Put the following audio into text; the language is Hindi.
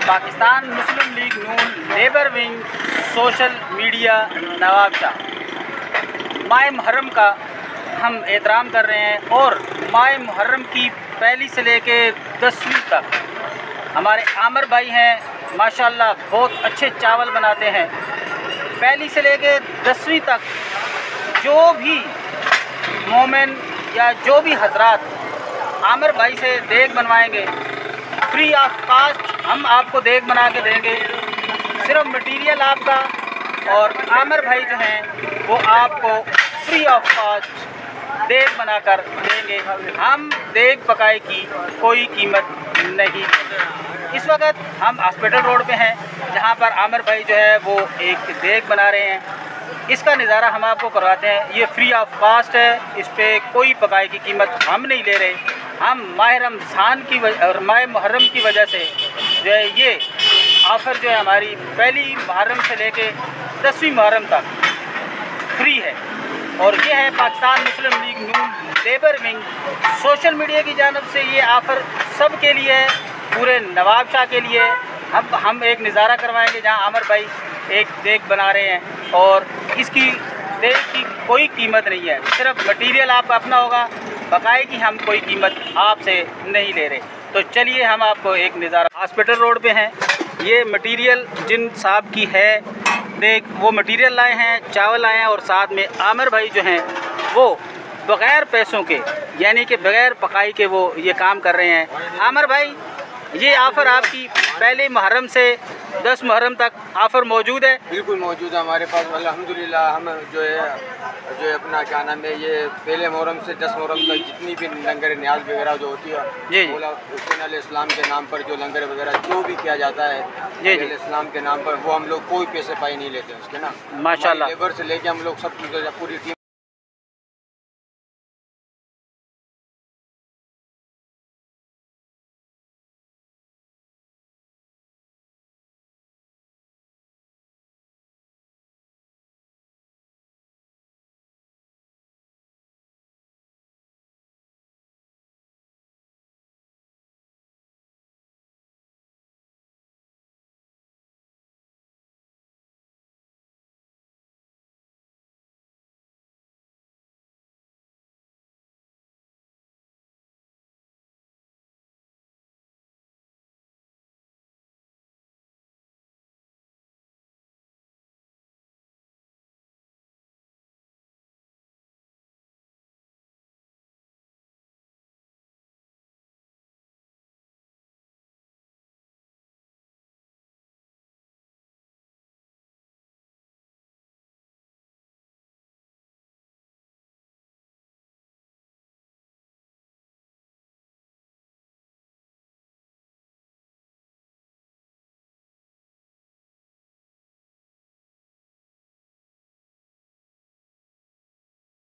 Pakistan Muslim League Noon labour wing social media Nawabshah माह मुहर्रम का हम एहतराम कर रहे हैं और माह मुहर्रम की पहली से लेके 10वीं तक हमारे आमर भाई हैं, माशाल्लाह बहुत अच्छे चावल बनाते हैं। पहली से लेके 10वीं तक जो भी मोमिन या जो भी हजरात आमर भाई से देग बनवाएंगे, फ्री ऑफ कास्ट हम आपको देग बना के देंगे। सिर्फ मटेरियल आपका और आमर भाई जो हैं वो आपको फ्री ऑफ कास्ट देग बनाकर देंगे। हम देग पकाए की कोई कीमत नहीं लेंगे। इस वक्त हम हॉस्पिटल रोड पे हैं, जहां पर आमर भाई जो है वो एक देग बना रहे हैं। इसका नज़ारा हम आपको करवाते हैं। ये फ्री ऑफ कास्ट है, इस पर कोई पकाए की कीमत हम नहीं ले रहे। हम माह रमज़ान की और माह मुहर्रम की वजह से जो है ये ऑफ़र जो है हमारी पहली मुहर्रम से लेके 10वीं मुहर्रम तक फ्री है। और ये है Pakistan Muslim League Noon labour wing social media की जानिब से ये ऑफ़र सब के लिए है, पूरे नवाबशाह के लिए। हम एक नज़ारा करवाएंगे जहां आमर भाई एक देग बना रहे हैं और इसकी देग की कोई कीमत नहीं है, सिर्फ मटेरियल आपका अपना होगा। बकाए की हम कोई कीमत आपसे नहीं ले रहे। तो चलिए हम आपको एक नज़ारा, हॉस्पिटल रोड पे हैं। ये मटेरियल जिन साहब की है देख, वो मटेरियल लाए हैं, चावल लाए हैं और साथ में आमर भाई जो हैं वो बग़ैर पैसों के यानी कि बग़ैर पकाई के वो ये काम कर रहे हैं। आमर भाई, ये ऑफ़र आपकी पहले मुहर्रम से 10 मुहर्रम तक ऑफ़र मौजूद है? बिल्कुल मौजूद है हमारे पास। अल्हम्दुलिल्लाह हम जो है अपना क्या नाम है, ये पहले मुहर्रम से 10 मुहर्रम तक जितनी भी लंगर न्याज वगैरह जो होती है जी मौला हुसैन अलैहिस्सलाम के नाम पर जो लंगर वगैरह जो भी किया जाता है जी अलैहिस्सलाम के नाम पर, वो हम लोग कोई पैसे पाई नहीं लेते हैं उसके ना। माशाल्लाह। लेबर से लेके हम लोग सब पूरी टीम